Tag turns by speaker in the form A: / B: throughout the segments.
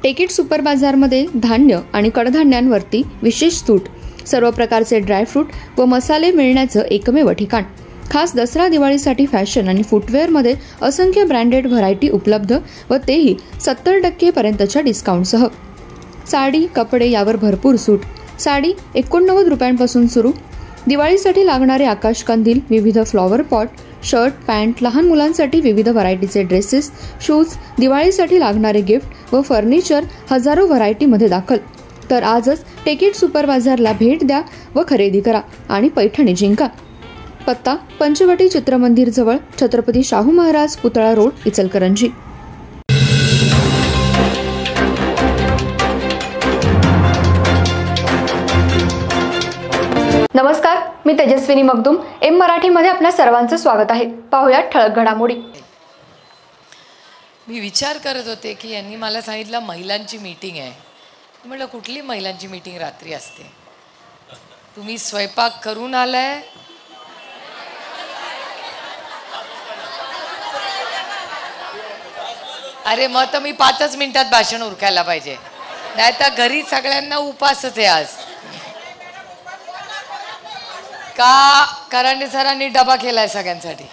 A: Ticket super बाजारमध्ये धान्य आणि कडधान्यांवरती विशेष सूट, सर्व प्रकारचे ड्रायफ्रूट व मसाले मिळण्याचं एकमेव ठिकाण. खास दसरा दिवाळीसाठी फॅशन आणि फुटवेअरमध्ये असंख्य ब्रँडेड व्हरायटी उपलब्ध व तेही 70% पर्यंतच्या डिस्काउंटसह. साडी, कपडे यावर भरपूर सूट. साडी 89 रुपयांपासून सुरू. दिवाळीसाठी लागणारे आकाशकंदील, विविध फ्लॉवर पॉट, शर्ट, पॅन्ट, लहान मुलांसाठी विविध व्हरायटीचे ड्रेसेस, शूज, दिवाळीसाठी लागणारे गिफ्ट व फर्निचर हजारो व्हरायटीमध्ये दाखल. तर आजच टेकिट सुपर बाजारला भेट द्या व खरेदी करा आणि पैठणी जिंका. पत्ता पंचवटी चित्रमंदिर जवळ, छत्रपती शाहू महाराज पुतळा रोड, इचलकरंजी. नमस्कार, मी तेजस्विनी मगदूम. एम मराठीमध्ये आपल्या सर्वांचं स्वागत आहे. पाहूयात ठळक घडामोडी.
B: मी विचार करत होते की यांनी मला सांगितलं महिलांची मीटिंग आहे. म्हटलं कुठली महिलांची मीटिंग रात्री असते? तुम्ही स्वयंपाक करून आलाय? अरे मग तर मी 5 मिनिटात भाषण उरकायला पाहिजे, नाही तर घरी सगळ्यांना उपासच आहे आज. का करांडे सरांनी डबा केलाय सगळ्यांसाठी?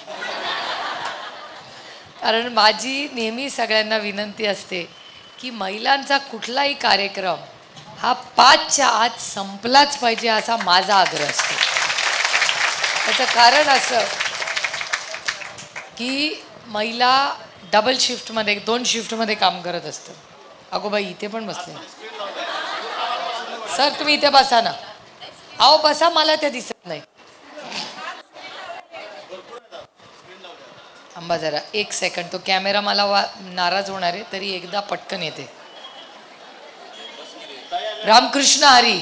B: कारण माझी नेहमी सगळ्यांना विनंती असते की महिलांचा कुठलाही कार्यक्रम हा 5च्या आत संपलाच पाहिजे, असा माझा आग्रह असतो. त्याचं कारण असं की महिला डबल शिफ्टमध्ये, 2 शिफ्टमध्ये काम करत असतं. अगो बाई, इथे पण बसले. सर तुम्ही इथे बसा ना. अहो बसा, मला ते दिसत नाही. थांबा जरा 1 सेकंड. तो कॅमेरा मला नाराज होणार आहे, तरी एकदा पटकन येते. रामकृष्ण हरी.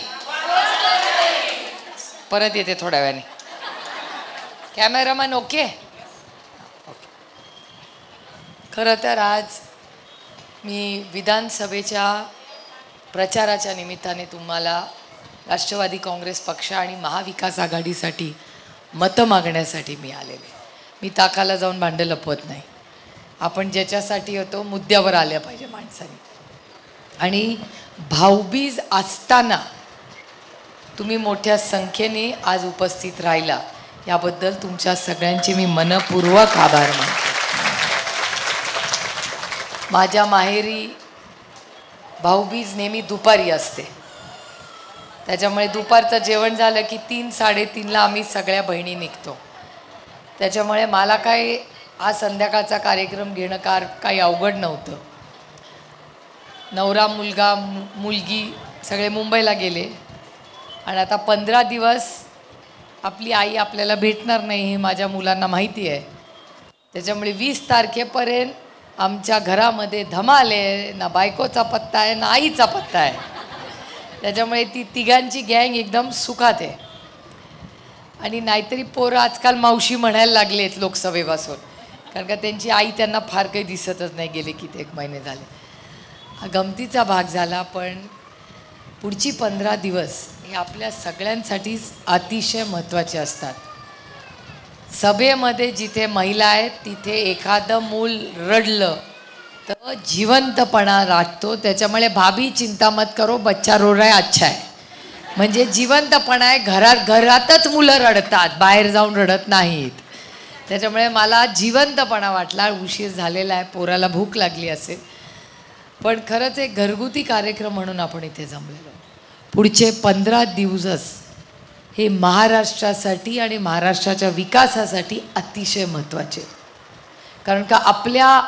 B: परत येते थोड्या वेळाने. Cameraman okay? खरं तर आज मी विधानसभेच्या प्रचाराच्या निमित्ताने तुम्हाला राष्ट्रवादी काँग्रेस पक्ष आणि महाविकास आघाडीसाठी मतं मागण्यासाठी मी आलेले. मी ताकाला जाऊन भांडं लपवत नाही. आपण ज्याच्यासाठी होतो मुद्द्यावर आल्या पाहिजे माणसाने. आणि भाऊबीज असताना तुम्ही मोठ्या संख्येने आज उपस्थित राहिला, याबद्दल तुमच्या सगळ्यांचे मी मनपूर्वक आभार मानतो. माझ्या माहेरी भाऊबीज नेहमी दुपारी असते, त्याच्यामुळे दुपारचं जेवण झालं की 3-3:30ला आम्ही सगळ्या बहिणी निघतो. त्याच्यामुळे मला काय हा संध्याकाळचा कार्यक्रम घेणं काही अवघड नव्हतं. नवरा, मुलगा, मुलगी सगळे मुंबईला गेले आणि आता 15 दिवस आपली आई आपल्याला भेटणार नाही हे माझ्या मुलांना माहिती आहे. त्याच्यामुळे 20 तारखेपर्यंत आमच्या घरामध्ये धमाल आहे. ना बायकोचा पत्ता आहे, ना आईचा पत्ता आहे. त्याच्यामुळे ती तिघांची गँग एकदम सुखात आहे. आणि नाहीतरी पोरं आजकाल मावशी म्हणायला लागलेत लोकसभेपासून, कारण का त्यांची आई त्यांना फार काही दिसतच नाही, गेले कित्येक महिने झाले. हा गमतीचा भाग झाला. पण पुढची 15 दिवस हे आपल्या सगळ्यांसाठीच अतिशय महत्त्वाचे असतात. सभेमध्ये जिथे महिला आहेत तिथे एखादं मूल रडलं तर जिवंतपणा राखतो. त्याच्यामुळे भाभी चिंता मत करो, बच्चा रो रहा है, अच्छा आहे. म्हणजे जिवंतपणा आहे. घरातच मुलं रडतात, बाहेर जाऊन रडत नाहीत. त्याच्यामुळे मला जिवंतपणा वाटला. उशीर झालेला आहे, पोराला भूक लागली असेल, पण खरंच एक घरगुती कार्यक्रम म्हणून आपण इथे जमलेलो. पुढचे 15 दिवस हे महाराष्ट्रासाठी आणि महाराष्ट्राच्या विकासासाठी अतिशय महत्त्वाचे. कारण का आपल्या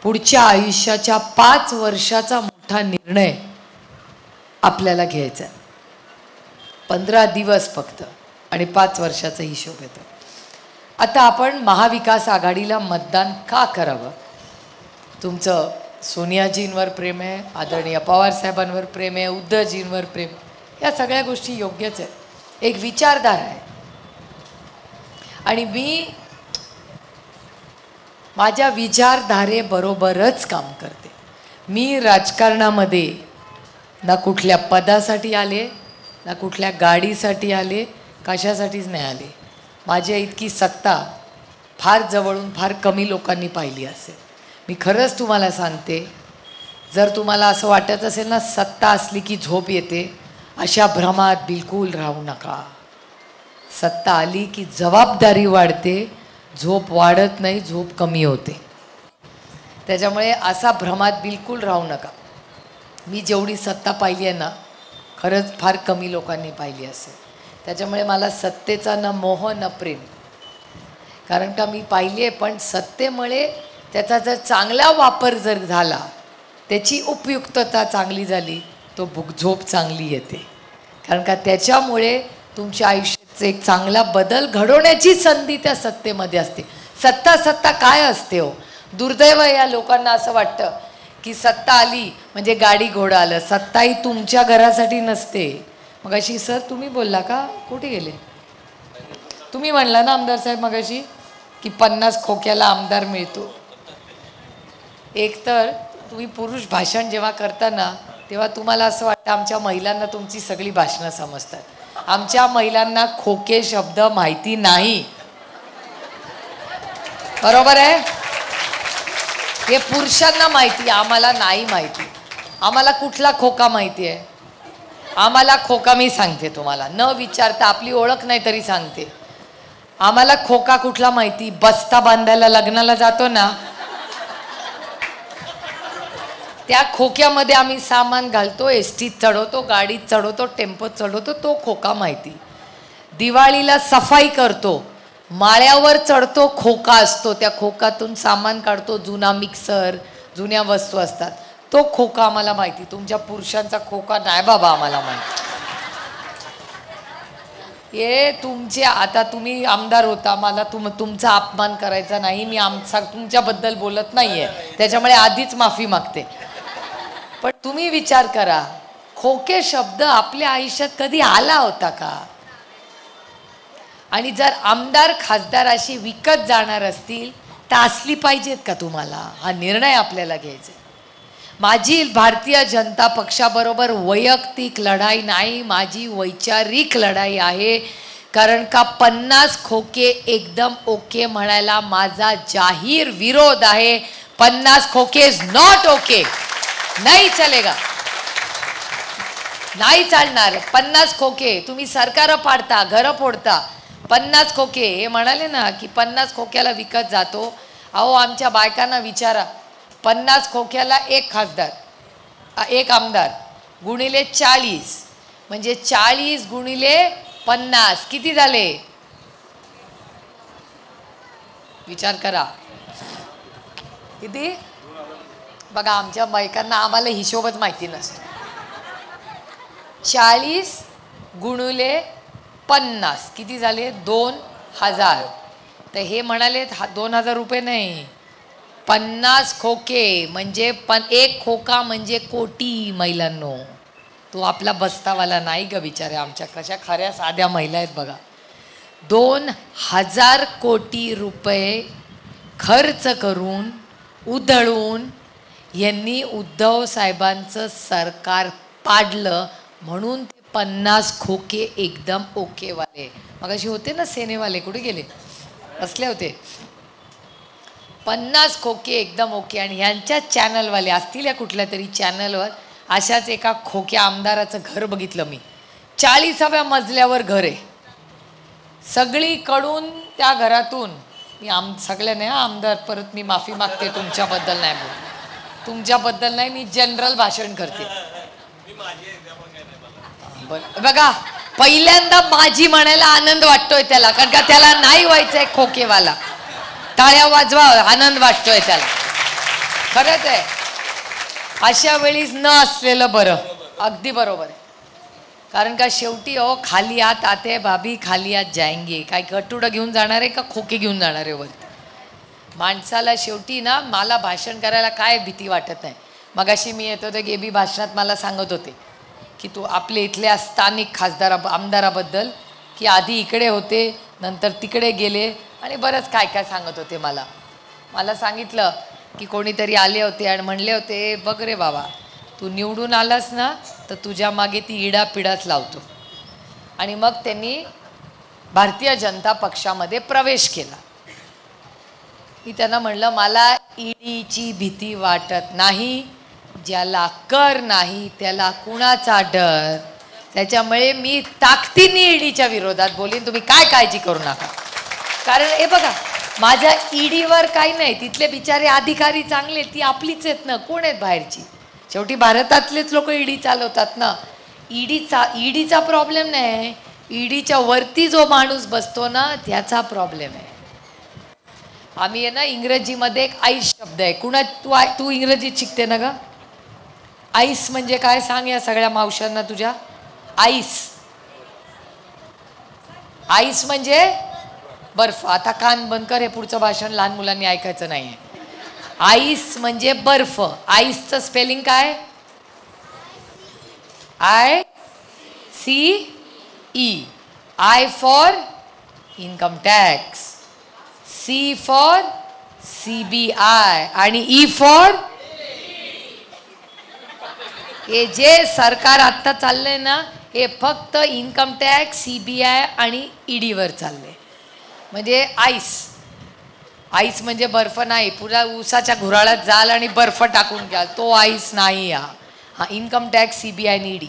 B: पुढच्या आयुष्याच्या 5 वर्षाचा मोठा निर्णय आपल्याला घ्यायचा आहे. 15 दिवस फक्त आणि 5 वर्षाचा हिशोब येतो. आता आपण महाविकास आघाडीला मतदान का करावं? तुमचं सोनियाजींवर प्रेम आहे, आदरणीय पवारसाहेबांवर प्रेम आहे, उद्धवजींवर प्रेम, या सगळ्या गोष्टी योग्यच आहेत. एक विचारधारा आहे. आणि मी माझ्या विचारधारेबरोबरच काम करते. मी राजकारणामध्ये ना कुठल्या पदासाठी आले, ना कुठल्या गाडीसाठी आले, कशासाठीच नाही आले. माझ्या इतकी सत्ता फार जवळून फार कमी लोकांनी पाहिली असेल. मी खरंच तुम्हाला सांगते जर तुम्हाला असं वाटत असेल ना सत्ता असली की झोप येते, अशा भ्रमात बिलकुल राहू नका. सत्ता आली की जबाबदारी वाढते, झोप वाढत नाही, झोप कमी होते. त्याच्यामुळे असा भ्रमात बिलकुल राहू नका. मी जेवढी सत्ता पाहिली आहे ना, खरंच फार कमी लोकांनी पाहिली असेल. त्याच्यामुळे मला सत्तेचा न मोह न प्रेम, कारण का मी पाहिली आहे. पण सत्तेमुळे त्याचा जर चांगला वापर जर झाला, त्याची उपयुक्तता चांगली झाली, तो झोप चांगली येते. कारण का त्याच्यामुळे तुमच्या आयुष्याचा एक चांगला बदल घडवण्याची संधी त्या सत्तेमध्ये असते. सत्ता काय असते हो? दुर्दैव या लोकांना असं वाटतं की सत्ता आली म्हणजे गाडी घोडा आलं. सत्ता ही तुमच्या घरासाठी नसते. मगाशी सर तुम्ही बोलला का? कुठे गेले तुम्ही? म्हणला ना आमदार साहेब मगाशी की 50 खोक्याला आमदार मिळतो. एकतर तुम्ही पुरुष भाषण जेव्हा करता ना, तेव्हा तुम्हाला असं वाटतं आमच्या महिलांना तुमची सगळी भाषणं समजतात. आमच्या महिलांना खोके शब्द माहिती नाही. बरोबर आहे? हे पुरुषांना माहिती, आम्हाला नाही माहिती. आम्हाला कुठला खोका माहिती आहे? आम्हाला खोका मी सांगते तुम्हाला, न विचारता, आपली ओळख नाही तरी सांगते. आम्हाला खोका कुठला माहिती? बस्ता बांधायला लग्नाला जातो ना, त्या खोक्यामध्ये आम्ही सामान घालतो, एसटीत चढवतो, गाडीत चढवतो, टेम्पोत चढवतो, तो खोका माहिती. दिवाळीला सफाई करतो, माळ्यावर चढतो, खोका असतो, त्या खोकातून सामान काढतो, जुना मिक्सर, जुन्या वस्तू असतात, तो खोका आम्हाला माहिती. तुमच्या पुरुषांचा खोका नाही बाबा आम्हाला माहिती. हे तुमचे, आता तुम्ही आमदार होता, मला तुमचा अपमान करायचा नाही, मी तुमच्याबद्दल बोलत नाहीये, त्याच्यामुळे आधीच माफी मागते. पण तुम्ही विचार करा, खोके शब्द आपल्या आयुष्यात कधी आला होता का? आणि जर आमदार खासदार अशी विकत जाणार असतील तर असली पाहिजेत का तुम्हाला? हा निर्णय आपल्याला घ्यायचा. माझी भारतीय जनता पक्षाबरोबर वैयक्तिक लढाई नाही, माझी वैचारिक लढाई आहे. कारण का 50 खोके एकदम ओके म्हणायला माझा जाहीर विरोध आहे. 50 खोके इज नॉट ओके, नाही चलेगा, नाही चालणार. 50 खोके तुम्ही सरकार पाडता, घर फोडता. 50 खोके हे म्हणाले ना की 50 खोक्याला विकत जातो. अहो आमच्या बायकांना विचारा, 50 खोक्याला एक खासदार, एक आमदार गुणिले 40 म्हणजे 40 गुणिले 50 किती झाले? विचार करा किती. बघा आमच्या बायकांना, आम्हाला हिशोबच माहिती नसतो. 40 गुणिले 50 किती झाले? 2000. तर हे म्हणाले 2000 रुपये नाही, 50 खोके म्हणजे एक खोका म्हणजे कोटी. महिलांनो, तो आपला बस्तावाला नाही ग बिचारे. आमच्या कशा खऱ्या साध्या महिला आहेत बघा. 2000 कोटी रुपये खर्च करून उधळून यांनी उद्धव साहेबांचं सरकार पाडलं, म्हणून ते 50 खोके एकदम ओकेवाले. मग अशी होते ना सेनेवाले, कुठे गेले? असले होते 50 खोके एकदम ओके. आणि ह्यांच्या चॅनलवाले असतील या कुठल्या तरी चॅनलवर अशाच एका खोक्या आमदाराचं घर बघितलं मी. 40व्या मजल्यावर घर आहे. सगळीकडून त्या घरातून मी सगळे नाही आमदार, परत मी माफी मागते, तुमच्याबद्दल नाही बोल, तुमच्याबद्दल नाही, मी जनरल भाषण करते. बघा पहिल्यांदा माझी म्हणायला आनंद वाटतोय त्याला, कारण का त्याला नाही व्हायचंय खोकेवाला. टाळ्या वाजवा, आनंद वाटतोय त्याला. खरंच आहे, अशा वेळीच न असलेलं बरं. अगदी बरोबर आहे. कारण का शेवटी खाली आत आते भाभी खाली आत जाएंगे. काय गटुडं घेऊन जाणार आहे का खोके घेऊन जाणार आहे वरती? माणसाला शेवटी ना, मला भाषण करायला काय भीती वाटत नाही. मगाशी मी येत होते गेबी भाषणात मला सांगत होते की तू आपले इथल्या स्थानिक खासदार आमदाराबद्दल, की आधी इकडे होते नंतर तिकडे गेले आणि बरंच काय काय सांगत होते. मला सांगितलं की कोणीतरी आले होते आणि म्हणले होते, बघ रे बाबा, तू निवडून आलास ना तर तुझ्या मागे ती इडापिडाच लावतो. आणि मग त्यांनी भारतीय जनता पक्षामध्ये प्रवेश केला. मी त्यांना म्हणलं, मला ईडीची भीती वाटत नाही, ज्याला कर नाही त्याला कुणाचा डर. त्याच्यामुळे मी ताकदीने ईडीच्या विरोधात बोलीन. तुम्ही काय काळजी करू नका. कारण हे बघा, माझ्या ईडीवर काही नाही. तिथले बिचारे अधिकारी चांगले, ती आपलीच आहेत ना, कोण आहेत बाहेरची. शेवटी भारतातलेच लोक ईडी चालवतात ना. ईडीचा प्रॉब्लेम नाही. ईडीच्या वरती जो माणूस बसतो ना, त्याचा प्रॉब्लेम आहे. आम्ही आहे ना, इंग्रजीमध्ये एक आईस शब्द आहे. तू इंग्रजीत शिकते ना ग. आईस म्हणजे काय सांग या सगळ्या मावशांना तुझ्या. आईस, आईस म्हणजे बर्फ. आता कान बंद कर, हे पुढचं भाषण लहान मुलांनी ऐकायचं नाहीये. आईस म्हणजे बर्फ. आईसचं स्पेलिंग काय. ICE. I for income tax, C for CBI आणि E फॉर. हे जे सरकार आता चाललंय ना, हे फक्त इन्कम टॅक्स, CBI आणि ईडीवर चाललंय. म्हणजे आईस. आईस म्हणजे बर्फ नाही. पुरा ऊसाच्या घुराळात जाल आणि बर्फ टाकून घ्याल, तो आईस नाही. हा इन्कम टॅक्स, CBI आणि ईडी.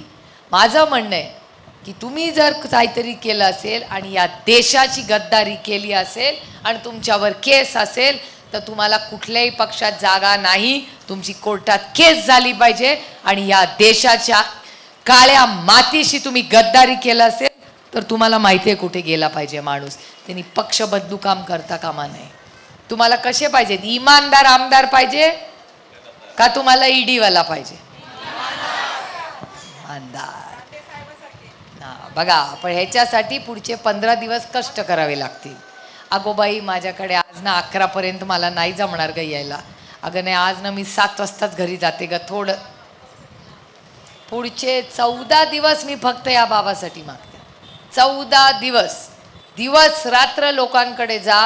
B: माझं म्हणणं आहे की तुम्ही जर काहीतरी केलं असेल आणि या देशाची गद्दारी केली असेल आणि तुमच्यावर केस असेल, तर तुम्हाला कुठल्याही पक्षात जागा नाही. तुमची कोर्टात केस झाली पाहिजे. आणि या देशाच्या काळ्या मातीशी तुम्ही गद्दारी केलं असेल तर तुम्हाला माहिती आहे कुठे गेला पाहिजे माणूस. त्यांनी पक्ष बदलू काम करता कामा नये. तुम्हाला कसे पाहिजेत, इमानदार आमदार पाहिजे का तुम्हाला ईडीवाला पाहिजे. इमानदार. बघा, पण ह्याच्यासाठी पुढचे 15 दिवस कष्ट करावे लागतील. अगो बाई, माझ्याकडे आज ना 11 पर्यंत मला नाही जमणार ग यायला. अगं नाही, आज ना मी 7 वाजताच घरी जाते ग. थोडं पुढचे 14 दिवस मी फक्त या बाबासाठी मागते. 14 दिवस, दिवस रात्र लोकांकडे जा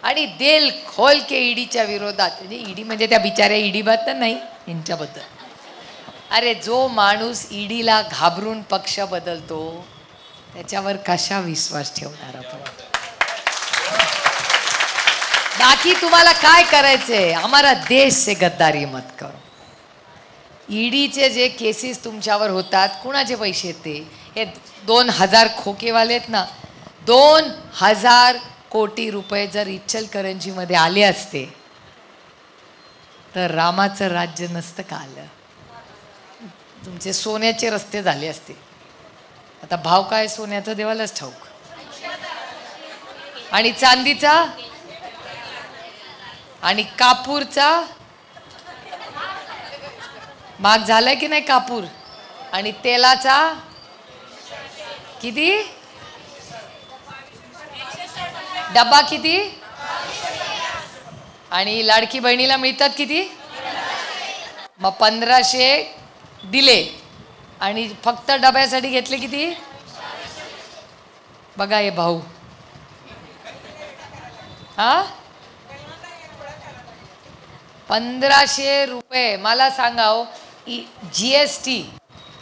B: आणि देल खोल के ईडीच्या विरोधात. म्हणजे ईडी म्हणजे त्या बिचाऱ्या ईडीबद्दल नाही, यांच्याबद्दल. अरे जो माणूस ईडीला घाबरून पक्ष बदलतो त्याच्यावर कशा विश्वास ठेवणार आपण. बाकी तुम्हाला काय करायचंय, हमारा देश से गद्दारी मत करो. ईडीचे जे केसेस तुमच्यावर होतात, कुणाचे पैसे ते. हे 2000 खोकेवाले आहेत ना, 2000 कोटी रुपये जर इचलकरंजीमध्ये आले असते तर रामाचं राज्य नसतं का आलं. तुमचे सोन्याचे रस्ते झाले असते. आता भाव काय सोन्याचा देवालाच ठाऊक. आणि चांदीचा आणि कापूरचा महाग झालाय की नाही कापूर. आणि तेलाचा किती, डब्बा किती. आणि लाडकी बहिणीला मिळतात किती. मग 1500 दिले आणि फक्त डब्यासाठी घेतले किती. बघा हे भाऊ. हा 1500 रुपये. मला सांगाव, GST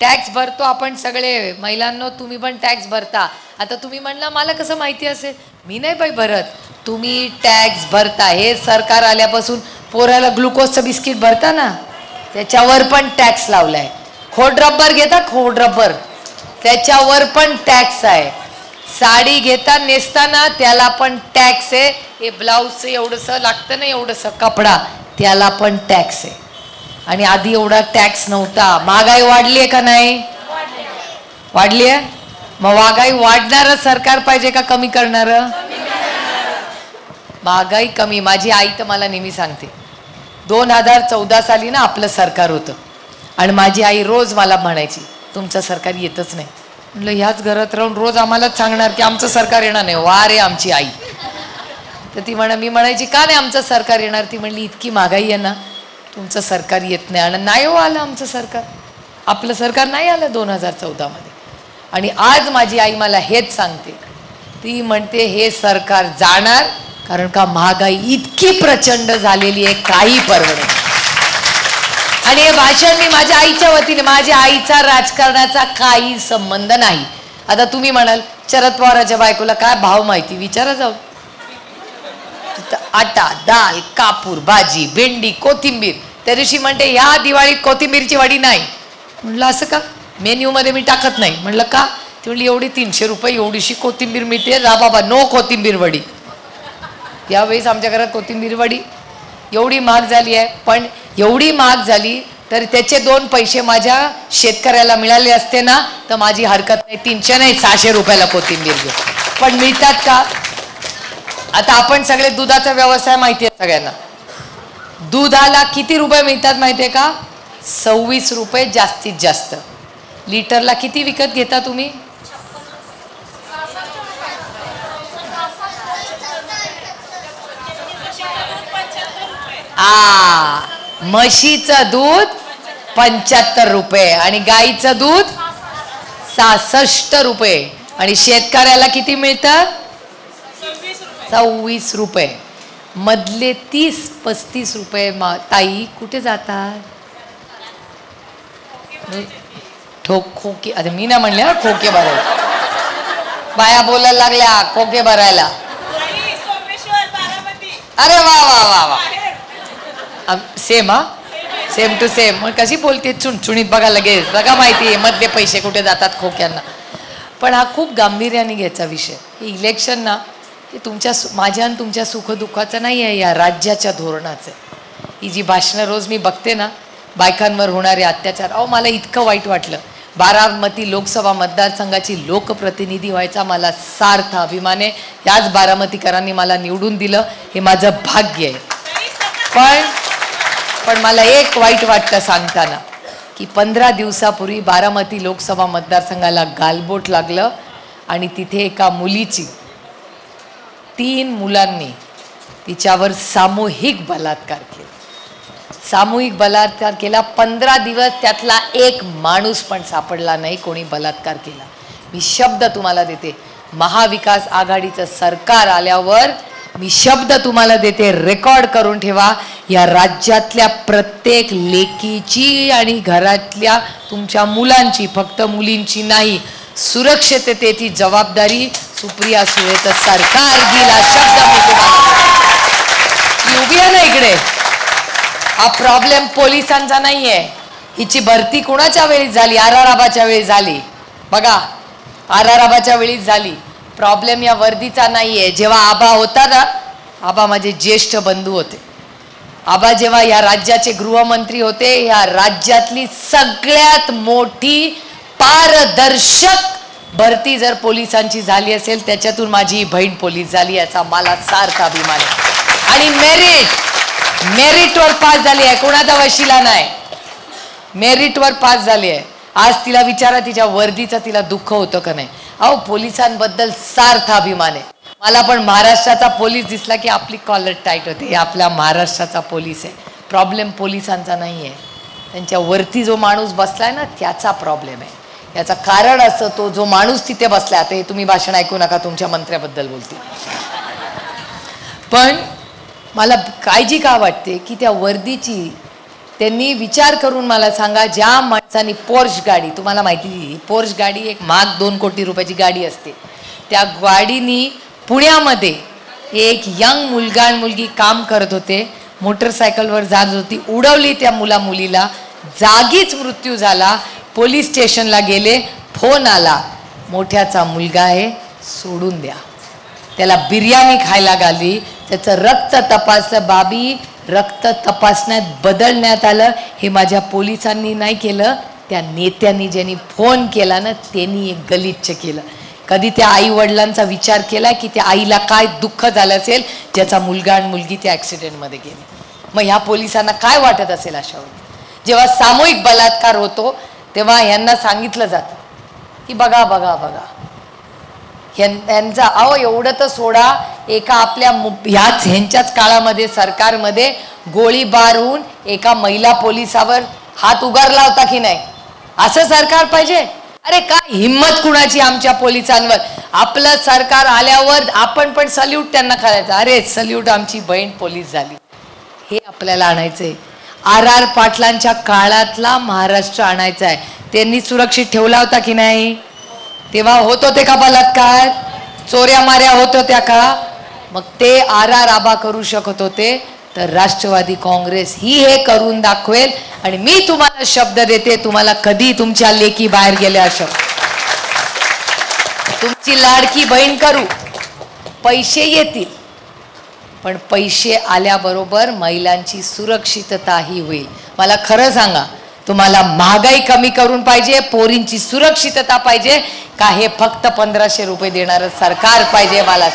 B: टॅक्स भरतो आपण सगळे. महिलांनो, तुम्ही पण टॅक्स भरता. आता तुम्ही म्हणला मला कसं माहिती असेल. मी नाही बाई भरत, तुम्ही टॅक्स भरता. हे सरकार आल्यापासून पोराला ग्लुकोजचं बिस्किट भरता ना, त्याच्यावर पण टॅक्स लावलाय. खोड रबर घेता, खोड रबर, त्याच्यावर पण टॅक्स आहे. साडी घेता नेसताना त्याला पण टॅक्स आहे. हे ब्लाऊजचं एवढंसं लागतं ना, एवढंसं कपडा, त्याला पण टॅक्स आहे. आणि आधी एवढा टॅक्स नव्हता. महागाई वाढली आहे का नाही. वाढली आहे. मग महागाई वाढणारं सरकार पाहिजे का कमी करणारं. महागाई कमी. माझी आई तर मला नेहमी सांगते, 2014 साली ना आपलं सरकार होतं आणि माझी आई रोज मला म्हणायची तुमचं सरकार येतच नाही. म्हणलं ह्याच घरात राहून रोज आम्हालाच सांगणार की आमचं सरकार येणार नाही. वा रे आमची आई. तर ती मी म्हणायची का नाही आमचं सरकार येणार. ती म्हणली इतकी महागाई आहे ना, तुमचं सरकार येत नाही. आणि नाही हो आलं आमचं सरकार. आपलं सरकार नाही आलं 2014 मध्ये. आणि आज माझी आई मला हेच सांगते. ती म्हणते हे सरकार जाणार, कारण का महागाई इतकी प्रचंड झालेली आहे, काही परवडत. आणि हे भाषण मी माझ्या आईच्या वतीने, माझ्या आईचा राजकारणाचा काही संबंध नाही. आता तुम्ही म्हणाल शरद पवारांच्या बायकोला काय भाव माहिती, विचारा जाऊ. आटा, दाल, कापूर, भाजी, भेंडी, कोथिंबीर त्या दिवशी म्हणते ह्या दिवाळीत कोथिंबीरची वडी नाही. म्हणलं असं का? मेन्यूमध्ये मी टाकत नाही. म्हणलं का? ती म्हणली एवढी 300 रुपये एवढीशी कोथिंबीर मिळते, रा बाबा नो कोथिंबीर वडी. यावेळेस आमच्या घरात कोथिंबीर वडी एवढी महाग झाली आहे. पण एवढी महाग झाली तर त्याचे 2 पैसे माझ्या शेतकऱ्याला मिळाले असते ना तर माझी हरकत नाही. 300 नाही 600 रुपयाला कोथिंबीर घेऊ. पण मिळतात का? आता आपण सगळे दुधाचा व्यवसाय माहिती आहे सगळ्यांना. दुधाला किती रुपये मिळतात माहिती आहे का? 26 रुपये जास्तीत जास्त. लिटरला किती विकत घेता तुम्ही? म्हशीचं दूध 75 रुपये आणि गाईचं दूध 66 रुपये. आणि शेतकऱ्याला किती मिळतं? 26 रुपये. मधले 30-35 रुपये ताई कुठे जातात? खोके. अरे मी ना म्हणले ना खोके भरायला. बाया बोलायला लागल्या खोके भरायला. अरे वा वा वा वा. Same same to same. मग कशी बोलते चुणचुणीत बघा लगेच. बघा माहिती आहे मधले पैसे कुठे जातात खोक्यांना. पण हा खूप गांभीर्याने घ्यायचा विषय. हे इलेक्शन ना हे तुमच्या माझ्या आणि तुमच्या सुखदुःखाचं नाही आहे, या राज्याच्या धोरणाचं आहे. ही जी भाषणं रोज मी बघते ना बायकांवर होणारे अत्याचार, अहो मला इतकं वाईट वाटलं. बारामती लोकसभा मतदारसंघाची लोकप्रतिनिधी व्हायचा मला सार्थ अभिमान आहे. याच बारामतीकरांनी मला निवडून दिलं, हे माझं भाग्य आहे. पण मला एक वाईट वाटतं सांगताना की 15 दिवसापूर्वी बारामती लोकसभा मतदारसंघाला गालबोट लागलं आणि तिथे एका मुलीची 3 मुलांनी तिच्यावर सामूहिक बलात्कार केला. सामूहिक बलात्कार केला. 15 दिवस त्यातला एक माणूस पण सापडला नाही कोणी बलात्कार केला. मी शब्द तुम्हाला देते, महाविकास आघाडीचं सरकार आल्यावर मी शब्द तुम्हाला देते, रेकॉर्ड करून ठेवा. या राज्यातल्या प्रत्येक लेकीची आणि घरातल्या तुमच्या मुलांची, फक्त मुलींची नाही, सुरक्षिततेची जबाबदारी सुप्रिया सुळेचं सरकार घेईल. हा शब्द मी तुम्हाला. उभी आहे ना इकडे. हा प्रॉब्लेम पोलिसांचा नाहीये. हिची भरती कुणाच्या वेळी झाली? आराराबाच्या वेळी झाली. बघा आराराबाच्या वेळी झाली. प्रॉब्लेम या वर्दीचा नाहीये. जेव्हा आबा होता ना, आबा माझे ज्येष्ठ बंधू होते. आबा जेव्हा या राज्याचे गृहमंत्री होते, या राज्यातली सगळ्यात मोठी पारदर्शक भरती जर पोलिसांची झाली असेल त्याच्यातून माझी बहीण पोलीस झाली, याचा मला सार्थ अभिमान आहे. आणि मेरिटवर पास झाली आहे, कोणाचा वशिला नाही. मेरिटवर पास झाली आहे. आज तिला विचारा तिच्या वर्दीचं तिला दुःख होतं का नाही. अहो पोलिसांबद्दल सार्थ अभिमान आहे. मला पण महाराष्ट्राचा पोलीस दिसला की आपली कॉलर टाईट होते. हे आपल्या महाराष्ट्राचा पोलीस आहे. प्रॉब्लेम पोलिसांचा नाही आहे, त्यांच्या वरती जो माणूस बसलाय ना त्याचा प्रॉब्लेम आहे. याचं कारण असं, तो जो माणूस तिथे बसलाय, आता हे तुम्ही भाषण ऐकू नका, तुमच्या मंत्र्याबद्दल बोलते. पण मला काळजी का वाटते की त्या वर्दीची त्यांनी विचार करून मला सांगा. ज्या माणसांनी पोर्श गाडी, तुम्हाला माहिती पोर्श गाडी एक महाग 2 कोटी रुपयाची गाडी असते, त्या गाडीनी पुण्यामध्ये एक यंग मुलगा आणि मुलगी काम करत होते, मोटरसायकलवर जात होती, उडवली त्या मुलीला, जागीच मृत्यू झाला. पोलीस स्टेशनला गेले, फोन आला, मोठ्याचा मुलगा आहे सोडून द्या. त्याला बिर्याणी खायला घाली, त्याचं रक्त तपासलं. बाबी रक्त तपासण्यात बदलण्यात आलं. हे माझ्या पोलिसांनी नाही केलं, त्या नेत्यांनी ज्यांनी फोन केला ना त्यांनी एक गलिच्छ केलं. कधी त्या आई वडिलांचा विचार केला की त्या आईला काय दुःख झालं असेल ज्याचा मुलगा आणि मुलगी त्या ॲक्सिडेंटमध्ये गेली. मग ह्या पोलिसांना काय वाटत असेल अशा वेळी. जेव्हा सामूहिक बलात्कार होतो तेव्हा यांना सांगितलं जातं की बघा बघा बघा यांचा, अहो एवढं तर सोडा, एका आपल्या ह्यांच्याच काळामध्ये सरकारमध्ये गोळीबार होऊन एका महिला पोलिसावर हात उगारला होता की नाही. असं सरकार पाहिजे. अरे काय हिम्मत कुणाची आमच्या पोलिसांवर. आपलं सरकार आल्यावर आपण पण सल्यूट त्यांना करायचा. अरे सल्यूट, आमची बहीण पोलीस झाली. हे आपल्याला आणायचंय. RR पाटलांच्या काळातला महाराष्ट्र आणायचा आहे. त्यांनी सुरक्षित ठेवला होता की नाही. तेव्हा होत होते का बलात्कार, चोऱ्या माऱ्या होत होत्या का. मग ते RR आबा करू शकत होते, तर राष्ट्रवादी काँग्रेस ही हे करून दाखवेल. आणि मी तुम्हाला शब्द देते, तुम्हाला कधी तुमच्या लेकी बाहेर गेल्या शब्द, तुमची लाडकी बहीण करू. पैसे येतील, पण पैसे आल्याबरोबर महिलांची सुरक्षितताही होईल. मला खरं सांगा, तुम्हाला महागाई कमी करून पाहिजे, पोरींची सुरक्षितता पाहिजे का हे फक्त 1500 रुपये देणारं सरकार पाहिजे? मला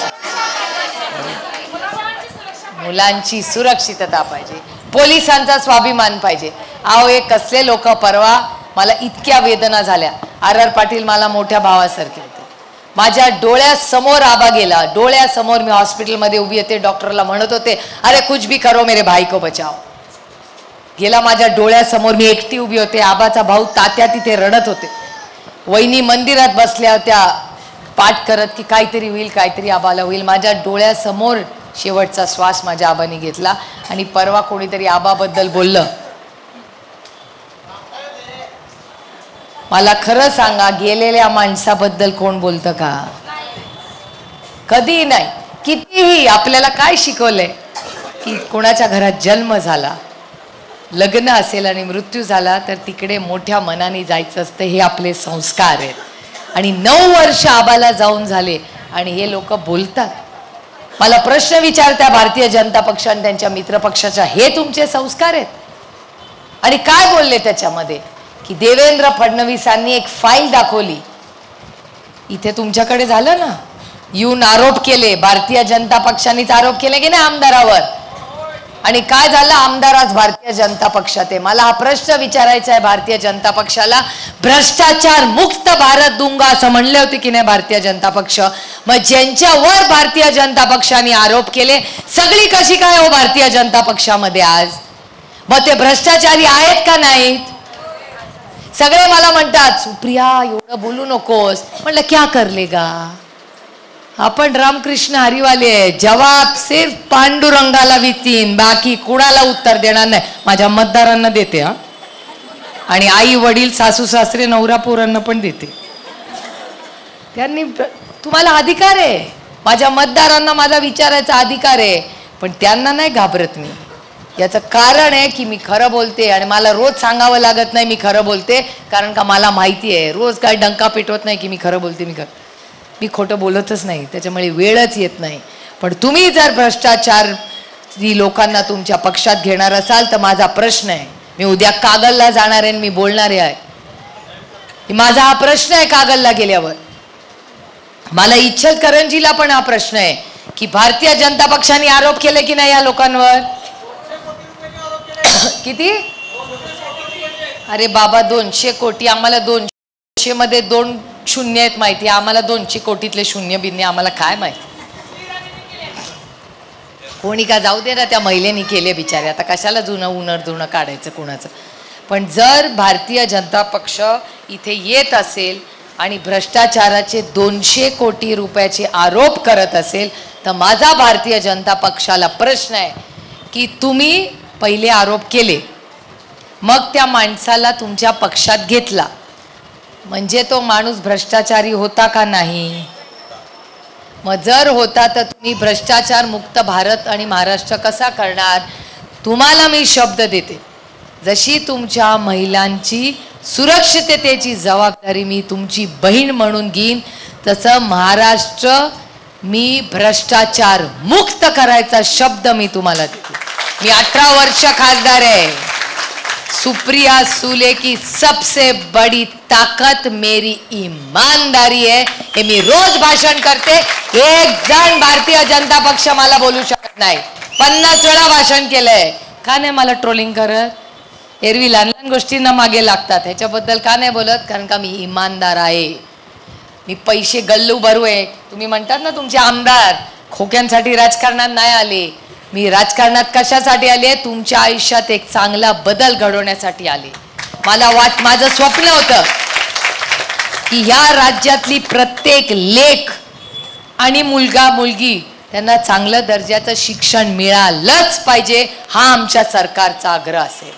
B: मुलांची सुरक्षितता पाहिजे, पोलिसांचा स्वाभिमान पाहिजे. अहो एक कसले लोक, परवा मला इतक्या वेदना झाल्या. आर पाटील मला मोठ्या भावासारखे होते. माझ्या डोळ्यासमोर आबा गेला, डोळ्यासमोर. मी हॉस्पिटलमध्ये उभी होते, डॉक्टरला म्हणत होते अरे कुछ भी करो मेरे भाई को बचाओ. गेला माझ्या डोळ्यासमोर. मी एकटी उभी होते, आबाचा भाऊ तात्या तिथे रडत होते. वहिनी मंदिरात बसल्या होत्या पाठ करत की काहीतरी होईल, काहीतरी आबाला होईल. माझ्या डोळ्यासमोर शेवटचा श्वास माझ्या आबाने घेतला. आणि परवा कोणीतरी आबाबद्दल बोललं. मला खरं सांगा, गेलेल्या माणसाबद्दल कोण बोलतं का? कधी नाही. कितीही आपल्याला काय शिकवलंय की कोणाच्या घरात जन्म झाला, लग्न असेल आणि मृत्यू झाला तर तिकडे मोठ्या मनाने जायचं असतं. हे आपले संस्कार आहेत. आणि 9 वर्ष आबाला जाऊन झाले आणि हे लोक बोलतात. मला प्रश्न विचारत्या भारतीय जनता पक्ष आणि त्यांच्या मित्रपक्षाच्या, हे तुमचे संस्कार आहेत? आणि काय बोलले त्याच्यामध्ये की देवेंद्र फडणवीसांनी एक फाईल दाखवली. इथे तुमच्याकडे झालं ना, येऊन आरोप केले, भारतीय जनता पक्षानेच आरोप केले की नाही आमदारावर. आणि काय झालं, आमदार आज भारतीय जनता पक्षात आहे. मला हा प्रश्न विचारायचा आहे भारतीय जनता पक्षाला. भ्रष्टाचार मुक्त भारत दूंगा असं म्हणले होते की नाही भारतीय जनता पक्ष? मग ज्यांच्यावर भारतीय जनता पक्षाने आरोप केले, सगळी कशी काय हो भारतीय जनता पक्षामध्ये आज? मग ते भ्रष्टाचारी आहेत का नाहीत? सगळे मला म्हणतात सुप्रिया एवढं बोलू नकोस. म्हटलं क्या कर लेगा, आपण रामकृष्ण हरिवाले आहे. जवाब सिर्फ पांडुरंगाला वितीन, बाकी कुणाला उत्तर देणार नाही. माझ्या मतदारांना देते हा, आणि आई वडील सासू सासरे नवरा पोरांना पण देते. त्यांनी, तुम्हाला अधिकार आहे, माझ्या मतदारांना माझा विचारायचा अधिकार आहे, पण त्यांना नाही घाबरत मी. याचं कारण आहे की मी खरं बोलते आणि मला रोज सांगावं लागत नाही मी खरं बोलते, कारण का मला माहिती आहे. रोज काय डंका पिटवत नाही की मी खरं बोलते, मी खोटं बोलतच नाही, त्याच्यामुळे वेळच येत नाही. पण तुम्ही जर भ्रष्टाचार लोकांना तुमच्या पक्षात घेणार असाल तर माझा प्रश्न आहे, मी उद्या कागलला जाणार आहे, मी बोलणार आहे. माझा हा प्रश्न आहे. कागलला गेल्यावर मला इचलकरंजीला पण हा प्रश्न आहे की भारतीय जनता पक्षाने आरोप केले की नाही या लोकांवर? किती? अरे बाबा 200 कोटी. आम्हाला 200 मध्ये 2 शून्य आहेत माहिती, आम्हाला 200 कोटीतले शून्य बिन्य आम्हाला काय माहिती. कोणी का जाऊ दे ना, त्या महिलेनी केले बिचारे. आता कशाला जुनं काढायचं कुणाचं. पण जर भारतीय जनता पक्ष इथे येत असेल आणि भ्रष्टाचाराचे 200 कोटी रुपयाचे आरोप करत असेल तर माझा भारतीय जनता पक्षाला प्रश्न आहे की तुम्ही पहिले आरोप केले, मग त्या माणसाला तुमच्या पक्षात घेतला, म्हणजे तो माणूस भ्रष्टाचारी होता का नाही? मग जर होता तर तुम्ही भ्रष्टाचार मुक्त भारत आणि महाराष्ट्र कसा करणार? तुम्हाला मी शब्द देते, जशी तुमच्या महिलांची सुरक्षिततेची जबाबदारी मी तुमची बहीण म्हणून घेईन, तसं महाराष्ट्र मी भ्रष्टाचार मुक्त करायचा शब्द मी तुम्हाला देते. मी 18 वर्ष खासदार आहे. सुप्रिया सुले की सबसे बड़ी ताकत मेरी ईमानदारी है. हे मी रोज भाषण करते. एक जण भारतीय जनता पक्ष मला बोलू शकत नाही. 50 वेळा भाषण केलंय. का नाही मला ट्रोलिंग करत? एरवी लहान लहान गोष्टींना मागे लागतात, ह्याच्याबद्दल का नाही बोलत? कारण का मी इमानदार आहे. मी पैसे गल्लू भरू आहे. तुम्ही म्हणतात ना तुमचे आमदार खोक्यांसाठी राजकारणात नाही आले. मी राजकारणात कशासाठी आले? तुमच्या आयुष्यात एक चांगला बदल घडवण्यासाठी आले. माझं स्वप्न होतं की ह्या राज्यातली प्रत्येक लेक आणि मुलगा मुलगी त्यांना चांगलं दर्जाचं शिक्षण मिळालंच पाहिजे, हा आमच्या सरकारचा आग्रह असेल.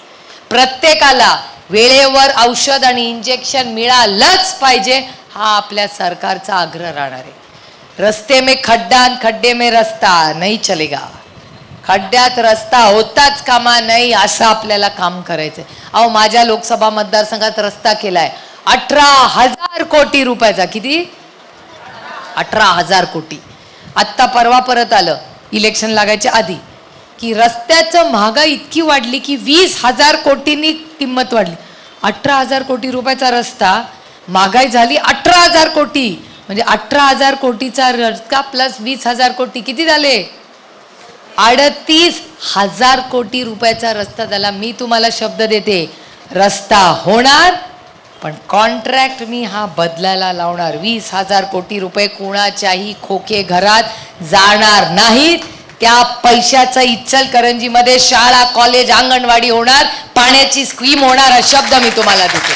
B: प्रत्येकाला वेळेवर औषध आणि इंजेक्शन मिळालंच पाहिजे, हा आपल्या सरकारचा आग्रह राहणार आहे. रस्ते में खड्डा, खड्डे में रस्ता नहीं चलेगा. खड्ड्यात रस्ता होताच कामा नाही असं आपल्याला काम करायचंय. अहो माझ्या लोकसभा मतदारसंघात रस्ता केलाय 18,000 कोटी रुपयाचा. किती? 18,000 कोटी. आत्ता परवा परत आलं इलेक्शन लागायच्या आधी की रस्त्याचं महागाई इतकी वाढली की 20,000 कोटींनी किंमत वाढली. 18,000 कोटी रुपयाचा रस्ता, महागाई झाली 18,000 कोटी. म्हणजे 18,000 कोटीचा रस्ता प्लस 20,000 कोटी किती झाले? 38,000 कोटी रुपयाचा रस्ता झाला. मी तुम्हाला शब्द देते, रस्ता होणार पण कॉन्ट्रॅक्ट मी हा बदलायला लावणार. 20,000 कोटी रुपये कोणाच्याही खोके घरात जाणार नाहीत. त्या पैशाचं इचलकरंजीमध्ये शाळा, कॉलेज, अंगणवाडी होणार, पाण्याची स्कीम होणार. हा शब्द मी तुम्हाला देते.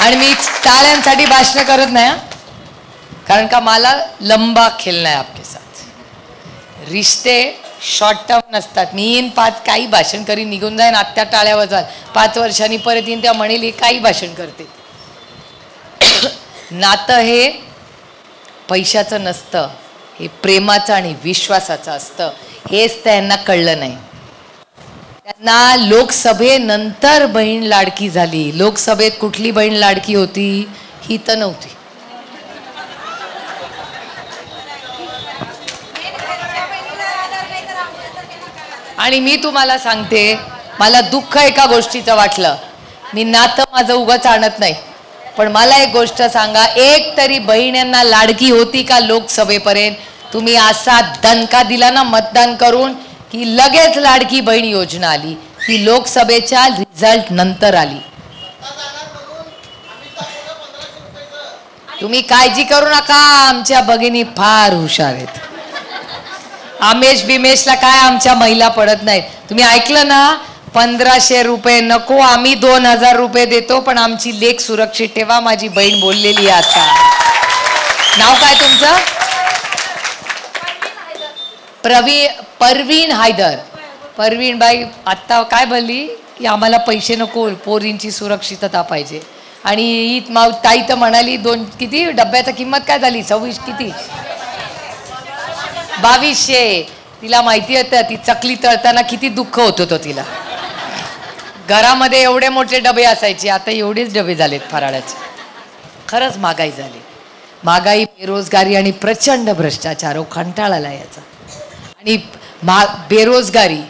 B: आणि मी टाळ्यांसाठी भाषण करत नाही, कारण का मला लंबा खेळना है आपके साथ. रिश्ते शॉर्ट टर्म नसतात. मी येईन 5 काही भाषण करीन निघून जाईन, आत्या टाळ्या वाजवाल, 5 वर्षांनी परत येईन त्या म्हणेल काही भाषण करते. नातं हे पैशाचं नसतं, हे प्रेमाचं आणि विश्वासाचं असतं. हेच त्यांना कळलं नाही. त्यांना लोकसभेनंतर बहीण लाडकी झाली. लोकसभेत कुठली बहीण लाडकी होती? ही तर नव्हती. आणि मी तुम्हाला सांगते, मला दुःख एका गोष्टीचं वाटलं. मी नातं माझं उगाच आणत नाही, पण मला एक गोष्ट सांगा, एक तरी बहिणींना लाडकी होती का लोकसभेपर्यंत? तुम्ही असा दणका दिला ना मतदान करून की लगेच लाडकी बहीण योजना आली. ही लोकसभेच्या रिझल्ट नंतर आली. तुम्ही काळजी करू नका, आमच्या भगिनी फार हुशार आहेत. आमेश बिमेशला काय आमच्या महिला पडत नाहीत. तुम्ही ऐकलं ना, 1,500 रुपये नको, आम्ही 2,000 रुपये देतो, पण आमची लेक सुरक्षित ठेवा. माझी बहीण बोललेली आहे. आता नाव काय तुमचं? परवीन हैदर. परवीन बाई आत्ता काय बोलली की आम्हाला पैसे नको, पोरींची सुरक्षितता पाहिजे. आणि ही ताई तर म्हणाली 2 किती डब्याची किंमत काय झाली? 26 किती? 2200. तिला माहिती होतं ती चकली तळताना किती दुःख होत होतं तिला. घरामध्ये एवढे मोठे डबे असायचे, आता एवढेच डबे झालेत फराळाचे. खरंच महागाई झाली. महागाई, बेरोजगारी आणि प्रचंड भ्रष्टाचार. कंटाळाला याचा. आणि बेरोजगारी.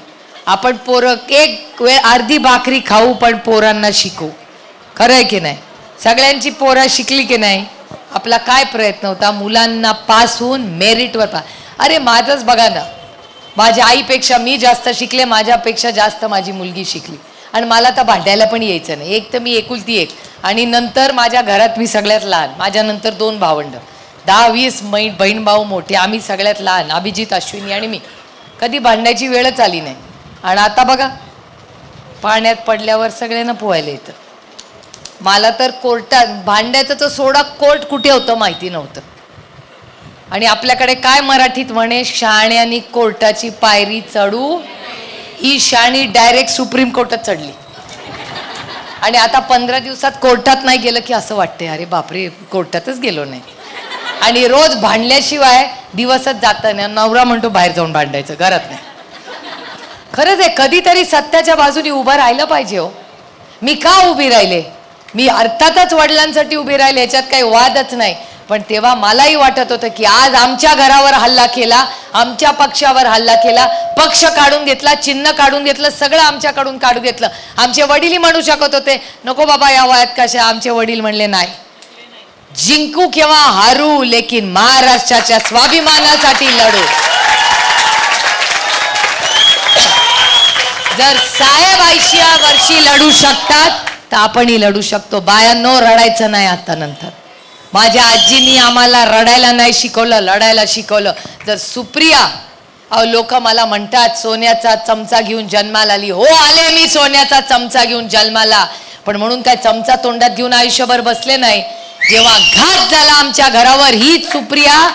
B: आपण पोरं एक वेळ अर्धी भाकरी खाऊ पण पोरांना शिकवू. खरं आहे की नाही? सगळ्यांची पोरं शिकली की नाही? आपला काय प्रयत्न होता? मुलांना पास होऊन मेरिटवर अरे माझंच बघा ना, माझ्या आईपेक्षा मी जास्त शिकले, माझ्यापेक्षा जास्त माझी मुलगी शिकली. आणि मला तर भांडायला पण यायचं नाही. एक तर मी एकुलती एक, आणि नंतर माझ्या घरात मी सगळ्यात लहान. माझ्यानंतर 2 भावंड, 10-20 बहीण भाऊ मोठे, आम्ही सगळ्यात लहान. अभिजित, अश्विनी आणि मी. कधी भांडायची वेळच आली नाही. आणि आता बघा, पाण्यात पडल्यावर सगळ्यांना पोहायला येतं. मला तर कोर्टात भांड्याचं तर सोडा, कोर्ट कुठे होतं माहिती नव्हतं. आणि आपल्याकडे काय मराठीत म्हणे, शाण्यानी कोर्टाची पायरी चढू. ही शाणी डायरेक्ट सुप्रीम कोर्टात चढली. आणि आता 15 दिवसात कोर्टात नाही गेलं की असं वाटतंय, अरे बापरे कोर्टातच गेलो नाही. आणि रोज भांडल्याशिवाय दिवसच जात नाही. नवरा म्हणतो बाहेर जाऊन भांडायचं, घरात नाही. खरंच आहे, कधीतरी सत्याच्या बाजूने उभं राहिलं पाहिजे हो. मी का उभी राहिले? मी अर्थातच वडिलांसाठी उभी राहिले, याच्यात काही वादच नाही. पण तेव्हा मलाही वाटत होतं की आज आमच्या घरावर हल्ला केला, आमच्या पक्षावर हल्ला केला, पक्ष काढून घेतला, चिन्ह काढून घेतलं, सगळं आमच्याकडून काढून घेतलं. आमचे वडीलही म्हणू शकत होते नको बाबा या वयात कशा. आमचे वडील म्हणले नाही, जिंकू किंवा हारू लेकिन महाराष्ट्राच्या स्वाभिमानासाठी लढू. जर साहेब 80 वर्षी लढू शकतात तर आपणही लढू शकतो. बायांनो, रडायचं नाही आता नंतर. माझ्या आजींनी आम्हाला रडायला नाही शिकवलं, लढायला शिकवलं. जर सुप्रिया, लोक मला म्हणतात सोन्याचा चमचा घेऊन जन्माला आली. हो, आले मी सोन्याचा चमचा घेऊन जन्माला, पण म्हणून काय चमचा तोंडात घेऊन आयुष्यभर बसले नाही. जेव्हा घात झाला आमच्या घरावर, हीच सुप्रिया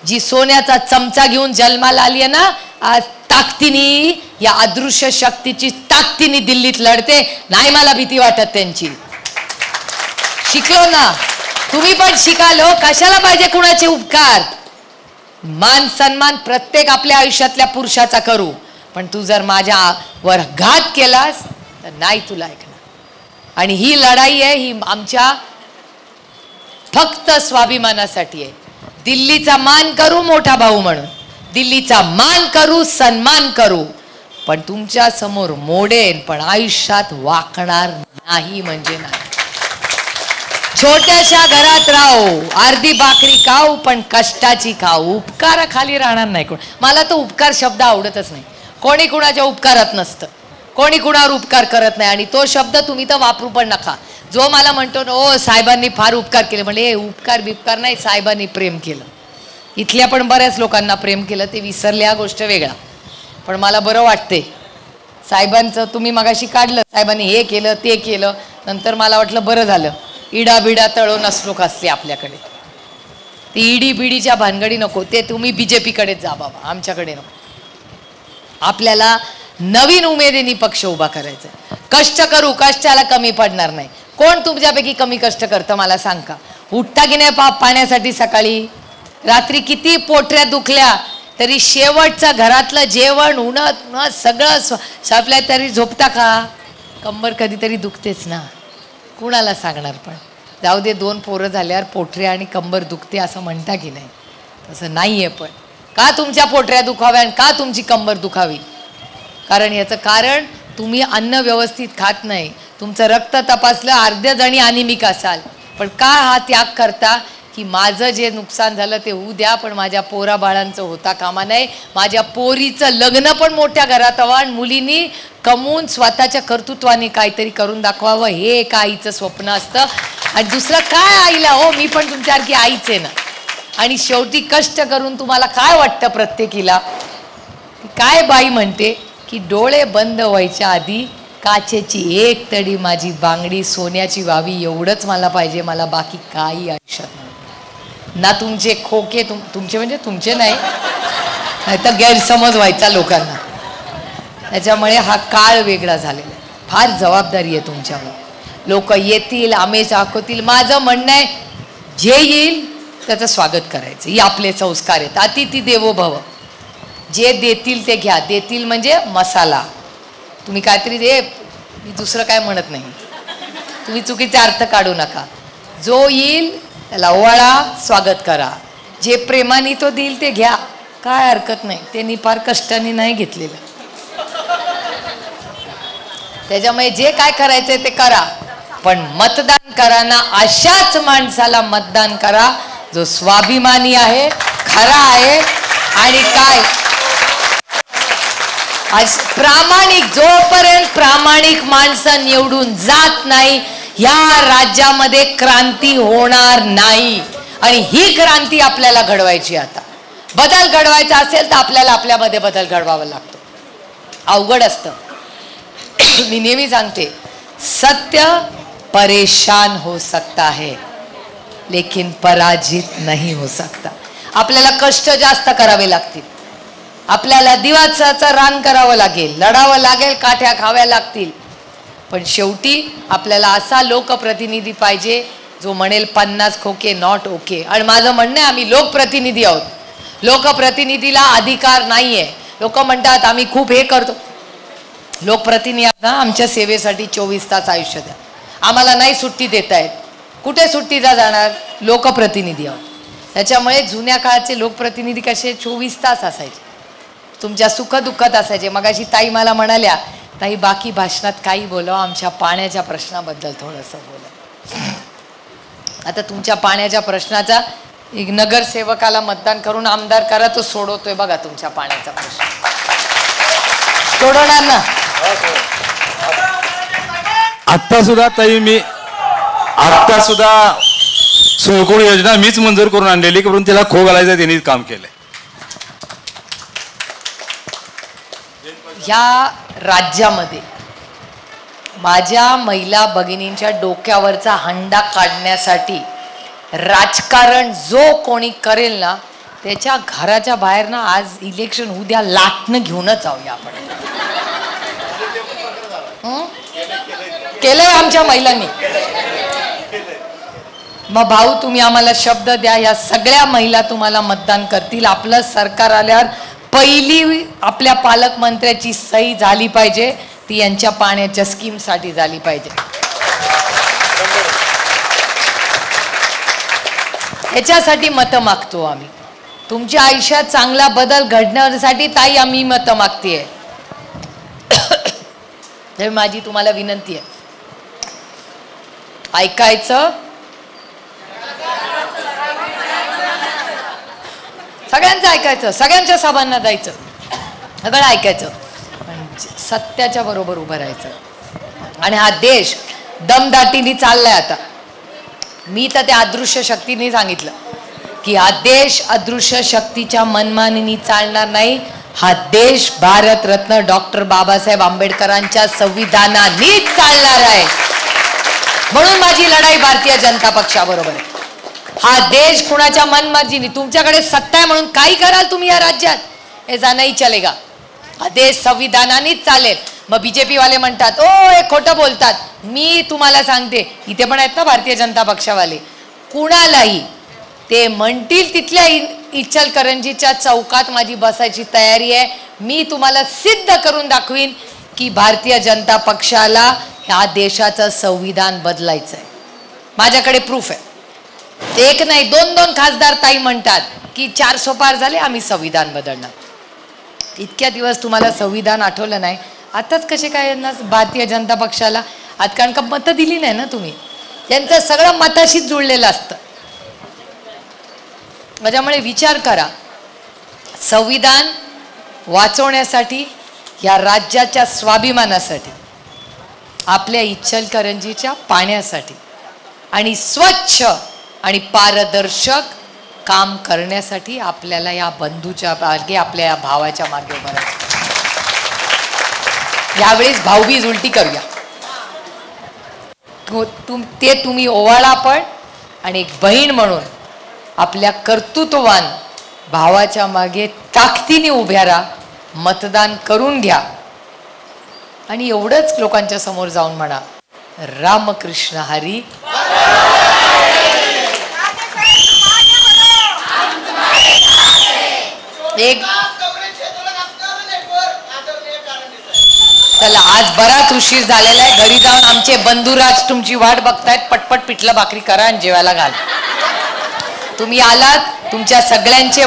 B: जी सोन्याचा चमचा घेऊन जन्माला आली आहे ना, आज ताकदीने, या अदृश्य शक्तीची ताकदीने दिल्लीत लढते. नाही मला भीती वाटत त्यांची. शिकलो ना, तुम्ही पण शिकालो. कशाला पाहिजे कुणाचे उपकार? मान सन्मान प्रत्येक आपल्या आयुष्यातल्या पुरुषाचा करू, पण तू जर माझ्यावर घात केलास तर नाही तुला ऐकणार. आणि ही लढाई आहे, ही आमच्या फक्त स्वाभिमानासाठी आहे. दिल्लीचा मान करू मोठा भाऊ म्हणून, दिल्लीचा मान करू, सन्मान करू, पण तुमच्या समोर मोडेन, पण आयुष्यात वाकणार नाही म्हणजे नाही. छोट्याशा घरात राहू, अर्धी भाकरी खाऊ, पण कष्टाची खाऊ, उपकाराखाली राहणार नाही कोण. मला तो उपकार शब्द आवडतच नाही. कोणी कुणाच्या उपकारात नसतं, कोणी कुणावर उपकार करत नाही, आणि तो शब्द तुम्ही तर वापरू पण नका. जो मला म्हणतो ना, ओ साहेबांनी फार उपकार केले, म्हणजे हे उपकार बिपकार नाही, साहेबांनी प्रेम केलं. इथल्या पण बऱ्याच लोकांना प्रेम केलं, ते विसरले, हा गोष्ट वेगळा. पण मला बरं वाटते साहेबांचं तुम्ही मगाशी काढलं, साहेबांनी हे केलं ते केलं, नंतर मला वाटलं बरं झालं, इडा बिडा तळो नसलो असले आपल्याकडे. ती इडी बिडीच्या भानगडी नको, ते तुम्ही बीजेपीकडेच जा बाबा, आमच्याकडे नको. आपल्याला नवीन उमेदीने पक्ष उभा करायचा. कष्ट करू, कष्टाला कमी पडणार नाही. कोण तुमच्यापैकी कमी कष्ट करतं मला सांग का? उठता की नाही पाण्यासाठी सकाळी, रात्री किती पोटऱ्या दुखल्या तरी शेवटचं घरातलं जेवण उन्हात सगळं सापल्या तरी झोपता का? कंबर कधीतरी दुखतेच ना, कुणाला सांगणार. पण जाऊ दे, 2 पोरं झाल्यावर पोटऱ्या आणि कंबर दुखते असं म्हणता की नाही? तसं नाही आहे. पण का तुमच्या पोटऱ्या दुखाव्या आणि का तुमची कंबर दुखावी? कारण याचं कारण तुम्ही अन्न व्यवस्थित खात नाही. तुमचं रक्त तपासलं, अर्ध्या जणी अनिमिक असाल, पण का हा त्याग करता की माझं जे नुकसान झालं ते होऊ द्या, पण माझ्या पोरा बाळांचं होता कामा नाही. माझ्या पोरीचं लग्न पण मोठ्या घरात हवं, आणि मुलींनी कमवून स्वतःच्या कर्तृत्वाने काहीतरी करून दाखवावं, हे एका आईचं स्वप्न असतं. आणि दुसरं काय आईला, हो मी पण तुमच्यासारखी आईच आहे ना. आणि शेवटी कष्ट करून तुम्हाला काय वाटतं प्रत्येकीला? काय बाई म्हणते की डोळे बंद व्हायच्या आधी काचेची एक तडी माझी बांगडी सोन्याची व्हावी, एवढंच मला पाहिजे, मला बाकी काही आयुष्यात नाही. ना तुमचे खोके, तुमचे म्हणजे तुमचे नाही तर गैरसमज व्हायचा लोकांना. त्याच्यामुळे हा काळ वेगळा झालेला आहे. फार जबाबदारी आहे तुमच्यावर. लोक येतील, आमेश दाखवतील. माझं म्हणणं आहे, जे येईल त्याचं स्वागत करायचं, ही आपले संस्कार आहेत. अतिथी देवो भव. जे देतील ते घ्या. देतील म्हणजे मसाला. तुम्ही काहीतरी दे, मी दुसरं काय म्हणत नाही, तुम्ही चुकीचा अर्थ काढू नका. जो येईल त्याला ओवाळा, स्वागत करा. जे प्रेमाने तो देईल ते घ्या, काय हरकत नाही. त्यांनी फार कष्टाने नाही घेतलेलं. त्याच्यामुळे जे काय करायचंय ते करा, पण मतदान करा ना, अशाच माणसाला मतदान करा जो स्वाभिमानी आहे, खरा आहे. आणि काय आज प्रामाणिक, जोपर्यंत प्रामाणिक माणसं निवडून जात नाही या राज्यामध्ये क्रांती होणार नाही. आणि ही क्रांती आपल्याला घडवायची. आता बदल घडवायचा असेल तर आपल्याला आपल्यामध्ये बदल घडवावा लागतो. अवघड असतं. मी नेहमी सांगते, सत्य परेशान हो सकता है लेकिन पराजित नहीं हो सकता. आपल्याला कष्ट जास्त करावे लागतील, आपल्याला दिवसाचं रान करावं लागेल, लढावं लागेल, काठ्या खाव्या लागतील, पण शेवटी आपल्याला असा लोकप्रतिनिधी पाहिजे जो म्हणेल 50 खोके नॉट ओके. आणि माझं म्हणणं आहे, आम्ही लोकप्रतिनिधी आहोत. लोकप्रतिनिधीला अधिकार नाहीये. लोक म्हणतात आम्ही खूप हे करतो. लोकप्रतिनिधी आमच्या सेवेसाठी 24 तास आयुष्य द्या, आम्हाला नाही सुट्टी देत आहेत. कुठे सुट्टीला जाणार? लोकप्रतिनिधी आहोत. त्याच्यामुळे जुन्या काळाचे लोकप्रतिनिधी कसे 24 तास असायचे, तुमच्या सुखदुःखात असायचे. मगाशी ताई मला म्हणाल्या, ताई बाकी भाषणात काही बोलावं, आमच्या पाण्याच्या प्रश्नाबद्दल थोडंसं बोला. आता तुमच्या पाण्याच्या प्रश्नाचा एक नगरसेवकाला मतदान करून आमदार करा, तो सोडवतोय बघा तुमच्या पाण्याचा प्रश्न. सोडवणार ना?
C: आत्ता सुद्धा ताई, मी आत्ता सुद्धा सोळकोड योजना मीच मंजूर करून आणलेली, करून त्याला खो घालायचं त्यांनी काम केलंय.
B: ह्या राज्यामध्ये माझ्या महिला भगिनींच्या डोक्यावरचा हंडा काढण्यासाठी राजकारण जो कोणी करेल ना, त्याच्या घराच्या बाहेर ना, आज इलेक्शन उद्या लाटणं घेऊनच जाऊया आपण. केलंय आमच्या महिलांनी. मग भाऊ तुम्ही आम्हाला शब्द द्या, या सगळ्या महिला तुम्हाला मतदान करतील. आपलं सरकार आल्यावर पहिली आपल्या पालकमंत्र्याची सही झाली पाहिजे, ती यांच्या पाण्याच्या स्कीमसाठी झाली पाहिजे. ह्याच्यासाठी मतं मागतो आम्ही. तुमच्या आयुष्यात चांगला बदल घडण्यासाठी ताई आम्ही मतं मागतेय. तर माझी तुम्हाला विनंती आहे, ऐकायचं, सगळ्यांचं ऐकायचं, सगळ्यांच्या सभांना जायचं, सगळं ऐकायचं, पण सत्याच्या बरोबर उभं राहायचं. आणि हा देश दमदाटीने चाललाय आता. मी तर त्या अदृश्य शक्तीने सांगितलं की हा देश अदृश्य शक्तीच्या मनमानीने चालणार नाही. हा देश भारतरत्न डॉक्टर बाबासाहेब आंबेडकरांच्या संविधानानेच चालणार आहे. म्हणून माझी लढाई भारतीय जनता पक्षाबरोबर आहे. हा देश कुणाच्या मनमर्जीने, तुमच्याकडे सत्ता आहे म्हणून काही कराल तुम्ही या राज्यात, ऐसा नाही चलेगा. हा देश संविधानानेच चालेल. मग बीजेपी वाले म्हणतात ओ हे खोटं बोलतात. मी तुम्हाला सांगते, इथे पण आहेत ना भारतीय जनता पक्षावाले, कुणालाही ते म्हणतील तिथल्या इचलकरंजीच्या चौकात माझी बसायची तयारी आहे. मी तुम्हाला सिद्ध करून दाखवीन की भारतीय जनता पक्षाला ह्या देशाचं संविधान बदलायचं आहे. माझ्याकडे प्रूफ आहे. एक नाही दोन दोन खासदार ताई म्हणतात की 400 पार झाले, आम्ही संविधान बदलणार. इतक्या दिवस तुम्हाला संविधान आठवलं नाही, आताच कसे काय यांना भारतीय जनता पक्षाला आज, कारण का मतं दिली नाही ना तुम्ही. त्यांचं सगळं मताशीच जुळलेलं असतं. त्याच्यामुळे विचार करा, संविधान वाचवण्यासाठी, या राज्याच्या स्वाभिमानासाठी, आपल्या इचलकरंजीच्या पाण्यासाठी आणि स्वच्छ आणि पारदर्शक काम करण्यासाठी आपल्याला या बंधूच्या मागे, आपल्या या भावाच्या मागे उभं राहायचं. यावेळेस भाऊबीज उलटी करूया. ते तुम्ही ओवाळा पण, आणि एक बहीण म्हणून आपल्या कर्तृत्ववान भावाच्या मागे ताकदीने उभ्या राहा, मतदान करून घ्या आणि एवढंच लोकांच्या समोर जाऊन म्हणा, रामकृष्ण हरी. एक चला, आज बराच उशीर झालेला आहे, घरी जाऊन आमचे बंधुराज तुमची वाट बघतायत. पटपट पिठलं भाकरी करा आणि जेवायला घाल. तुम्ही आलात, तुमच्या सगळ्यांचे